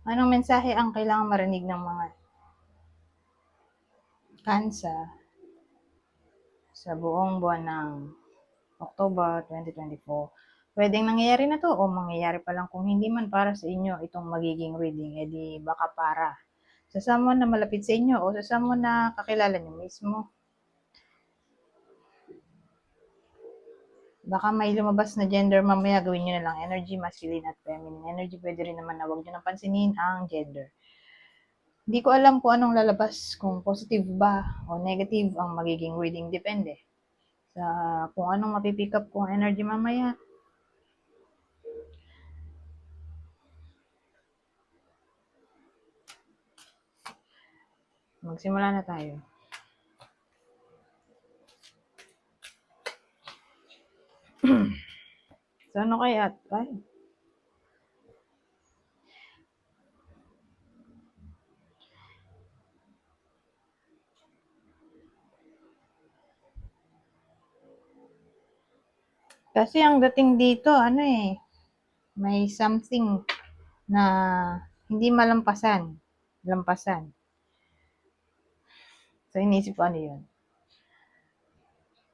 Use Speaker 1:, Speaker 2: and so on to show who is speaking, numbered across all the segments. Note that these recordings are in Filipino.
Speaker 1: Anong mensahe ang kailangan marinig ng mga Cancer sa buong buwan ng October 2024? Pwedeng nangyayari na to o mangyayari pa lang. Kung hindi man para sa inyo itong magiging reading, edi baka para sa someone na malapit sa inyo o sa someone na kakilala niyo mismo. Baka may lumabas na gender mamaya, gawin nyo na lang energy, masculine at feminine energy. Pwede rin naman na huwag nyo nang pansinin ang gender. Hindi ko alam kung anong lalabas, kung positive ba o negative ang magiging reading. Depende sa kung anong mapipick up kong energy mamaya. Magsimula na tayo. So, ano kaya? Ay. Kasi ang dating dito, may something na hindi malampasan. Lampasan. So, inisip ko ano yun.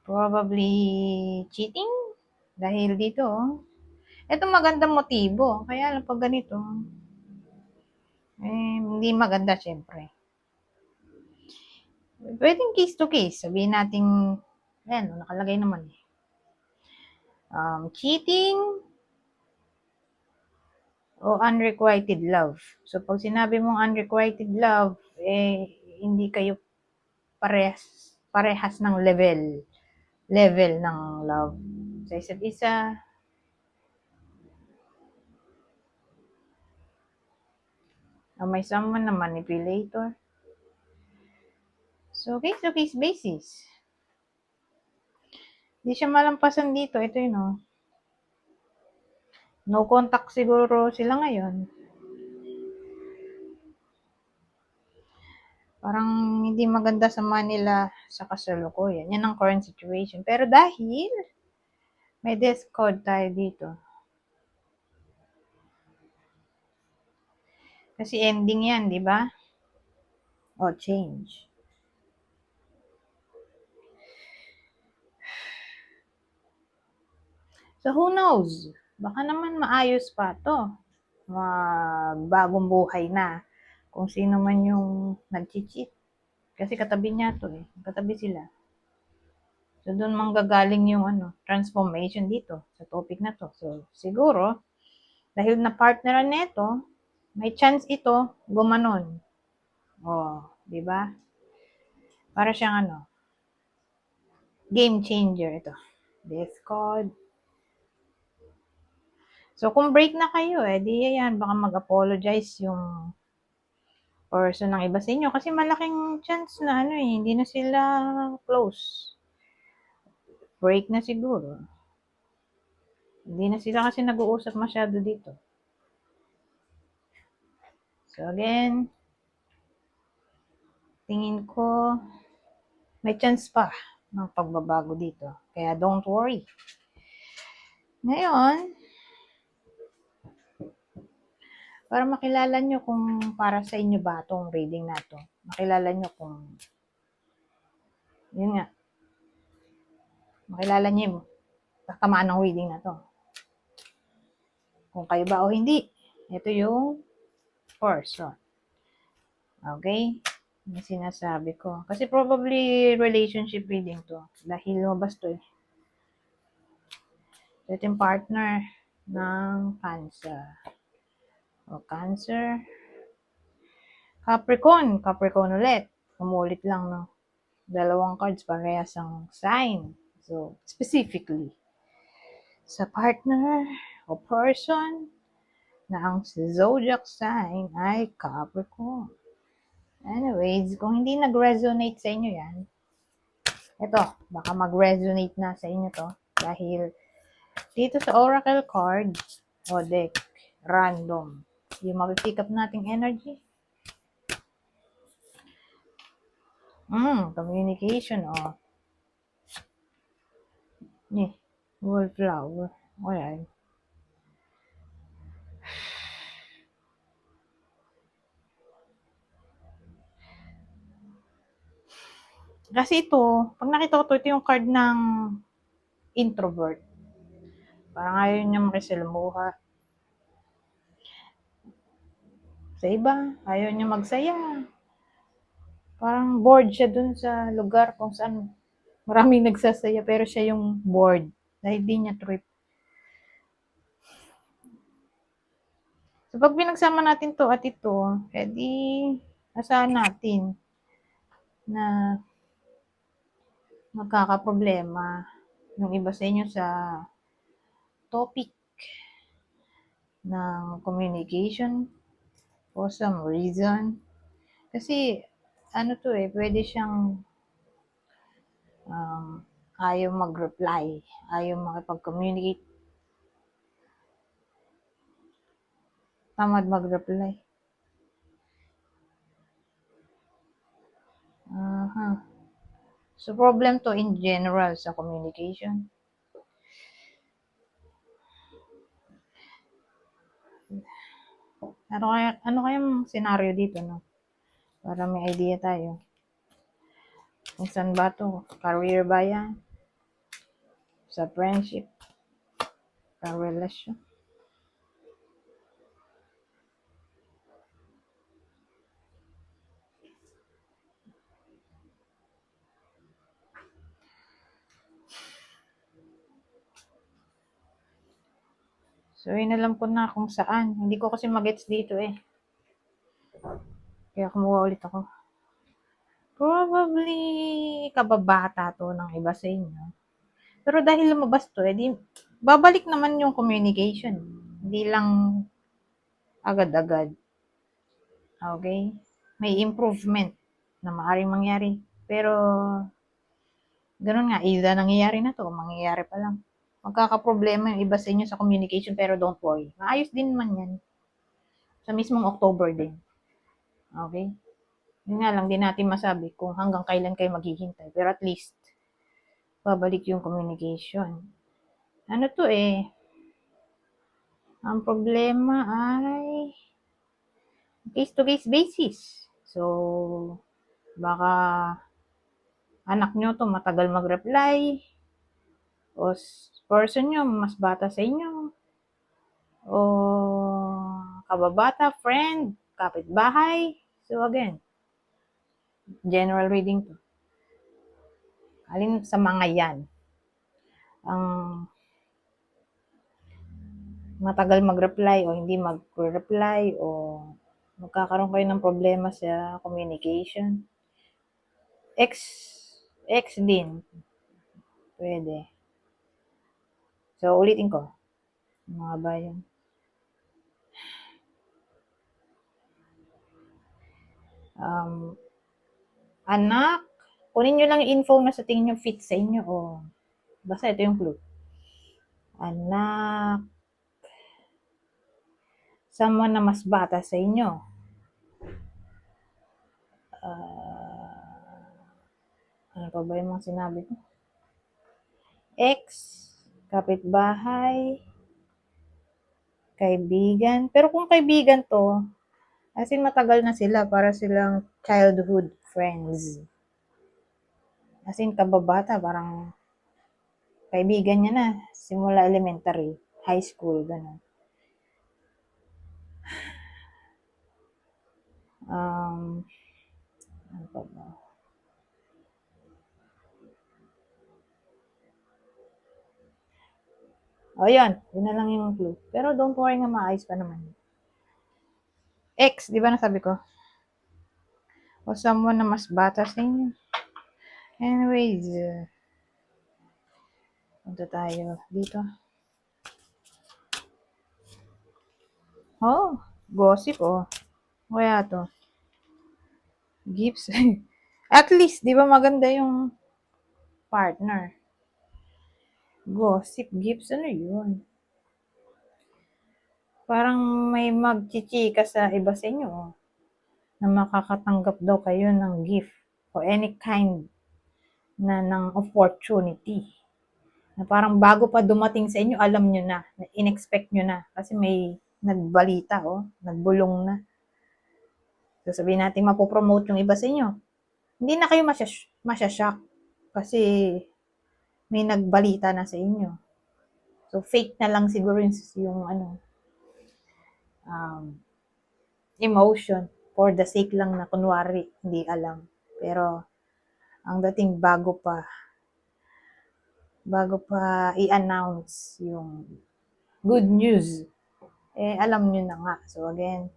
Speaker 1: Probably cheating? Dahil dito, ito magandang motibo. Kaya lang pag ganito, hindi maganda syempre. Pwedeng case to case. Sabihin natin, ayan, nakalagay naman eh. Cheating o unrequited love. So, pag sinabi mong unrequited love, hindi kayo parehas ng level ng love sa isa't isa. O may someone na manipulator. So, case to case basis. Hindi siya malampasan dito. Ito yun, oh. No contact siguro sila ngayon. Parang hindi maganda sa Manila sa kasalukuyan. Yan ang current situation. Pero dahil may discord tayo dito. Kasi ending yan, di ba? O, change. So, who knows? Baka naman maayos pa to. Bagong buhay na. Kung sino man yung nag-cheat. Kasi katabi niya to eh. Katabi sila. So, doon manggagaling yung transformation dito sa topic na to. So, siguro, dahil na partneran nito, may chance ito gumanon. Di ba? Para siyang game changer ito. Discord. So, kung break na kayo, di yan, baka mag-apologize yung person ng iba sa inyo. Kasi malaking chance na hindi na sila close. Break na siguro. Hindi na sila kasi nag-uusap masyado dito. So, again, tingin ko, may chance pa ng pagbabago dito. Kaya don't worry. Ngayon, para makilala nyo kung para sa inyo ba itong reading na to. Makilala nyo kung, yun nga, makilala nyo yung tatamaan ng reading na to. Kung kayo ba o hindi. Ito yung person. Okay? Yung sinasabi ko. Kasi probably relationship reading to. Dahil lumabas to eh. Ito yung partner ng Cancer. O Cancer. Capricorn ulit. Umulit lang no. Dalawang cards parehas ang sign. So, specifically, sa partner o person na ang zodiac sign ay Capricorn. Anyways, kung hindi nag-resonate sa inyo yan, ito, baka mag-resonate na sa inyo to. Dahil dito sa oracle card o deck, random, yung mapipick up nating energy. Communication, wallflower. Ayan. Kasi ito, pag nakita ko ito yung card ng introvert. Parang ayaw niya makisalamuha sa iba, ayaw niya magsaya. Parang bored siya dun sa lugar kung saan maraming nagsasaya pero siya yung bored dahil di niya trip. So pag pinagsama natin to at ito, edi asahan natin na magkakaproblema yung iba sa inyo sa topic ng communication for some reason. Kasi ano to eh, pwede siyang um, ayaw mag-reply, ayaw makipag-communicate, tamad mag-reply. Uh-huh. So problem to in general sa communication. Ano kayang scenario dito, no? Para may idea tayo. Kung saan ba to? Career ba yan? Sa friendship? Sa relasyon? So, inalam ko na kung saan. Hindi ko kasi magets dito eh. Kaya kumuha ulit ako. Probably, kababata to ng iba sa inyo. Pero dahil lumabas to, edi babalik naman yung communication. Hindi lang agad-agad. Okay? May improvement na maaaring mangyari. Pero, ganun nga, either nangyayari na to o mangyayari pa lang. Magkakaproblema yung iba sa inyo sa communication pero don't worry. Maayos din naman yan. Sa mismong October din. Okay? Yun nga lang, din natin masabi kung hanggang kailan kayo maghihintay. Pero at least, babalik yung communication. Ano to eh, ang problema ay case-to-case basis. So, baka anak nyo to matagal mag-reply, o person nyo mas bata sa inyo, o kababata, friend, kapitbahay. So again, general reading to. Alin sa mga yan ang matagal mag-reply o hindi mag-reply o magkakaroon kayo ng problema sa communication? Ex, ex din. Pwede. So, ulitin ko. Mga bayan. Anak, kunin nyo lang yung info na sa tingin nyo fit sa inyo. O, basta ito yung clue. Anak, someone na mas bata sa inyo. Ano pa ba yung mga sinabi ko? Ex, kapitbahay, kaibigan. Pero kung kaibigan to, as in matagal na sila, para silang childhood friends. As in kababata, parang kaibigan niya na, simula elementary, high school, gano'n. Ano pa ba? O yun, yun na lang yung clue. Pero don't worry nga, maayos pa naman. Ex, di ba nasabi ko? O someone na mas bata sa inyo. Anyways, punta tayo dito. Oh, gossip oh. Kaya to. Gifts. At least, di ba maganda yung partner? Gossip, gifts, ano yun? Parang may magchichika sa iba sa inyo oh, na makakatanggap daw kayo ng gift o any kind na ng opportunity. Na parang bago pa dumating sa inyo, alam nyo na in-expect nyo na. Kasi may nagbalita, oh, nagbulong na. So sabihin natin mapopromote yung iba sa inyo. Hindi na kayo masya-shock kasi may nagbalita na sa inyo. So, fake na lang siguro yung emotion for the sake lang na kunwari, hindi alam. Pero, ang dating bago pa i-announce yung good news, alam nyo na nga. So, again,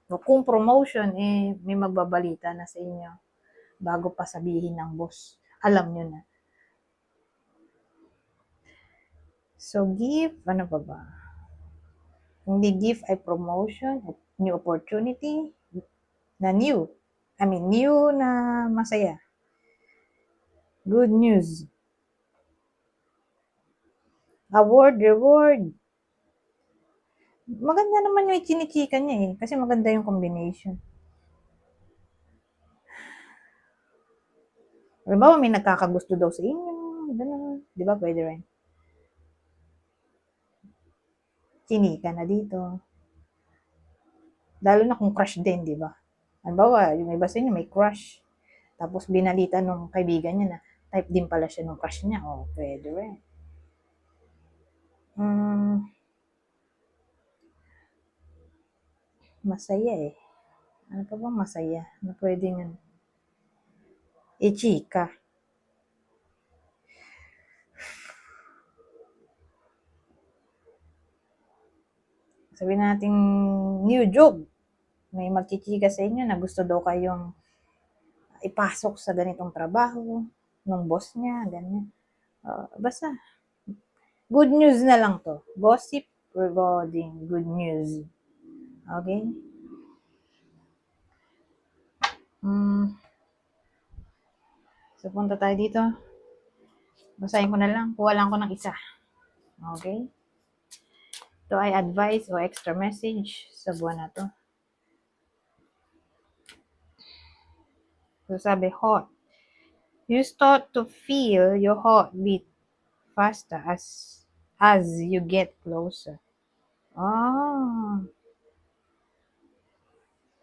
Speaker 1: kung promotion, may magbabalita na sa inyo bago pa sabihin ng boss. Alam nyo na. So, ano pa ba? Hindi give ay promotion, new opportunity, na new. New na masaya. Good news. Award, reward. Maganda naman yung chinichika niya kasi maganda yung combination. Halimbawa, may nagkakagusto daw sa inyo. Ganun. Di ba? Pwede rin. Chinika na dito. Lalo na kung crush din, di ba? Halimbawa, yung iba sa inyo may crush. Tapos binalita nung kaibigan niya na type din pala siya nung crush niya. Pwede rin. Masaya eh. Ano pa bang masaya? Na pwedeng chika. Sabihin natin new job. May magchichika sa inyo na gusto daw kayong ipasok sa ganitong trabaho ng boss niya, ganyan. Basta, good news na lang to. Gossip regarding good news. Okay? So, punta tayo dito. Basahin ko na lang. Kuha lang ko ng isa. Okay? Ito ay advice o extra message sa buwan na to. So, sabi, hot. You start to feel your heartbeat faster as you get closer.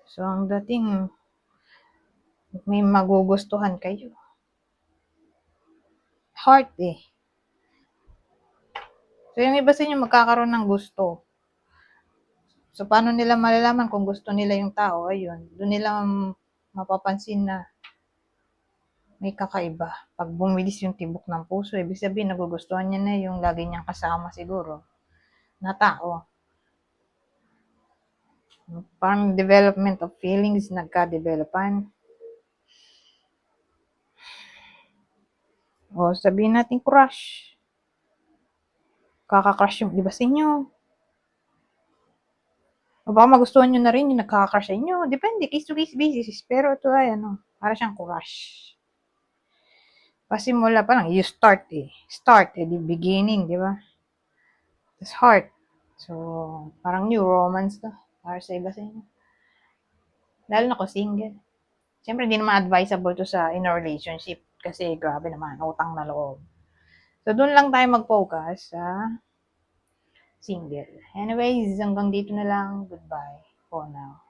Speaker 1: So, ang dating, may magugustuhan kayo. Heart eh. So, yung iba sa inyo magkakaroon ng gusto. So, paano nila malalaman kung gusto nila yung tao? Ayun, doon nila mapapansin na may kakaiba. Pag bumilis yung tibok ng puso, ibig sabihin nagugustuhan niya na yung lagi niyang kasama siguro na tao. Parang development of feelings, nagka-developan. Sabihin natin crush. Kaka-crush yung iba sa inyo. Baka magustuhan nyo na rin yung nagkaka-crush sa inyo. Depende, case to case basis. Pero ito ay para siyang crush. Pasimula pa lang, you start eh. Start the beginning, di ba? Tapos heart. So, parang new romance to. Para sa iba sa inyo. Lalo na ko single. Siyempre, hindi naman advisable to sa in a relationship. Kasi grabe naman, utang na loob. So, doon lang tayo mag-focus sa single. Anyways, hanggang dito na lang. Goodbye for now.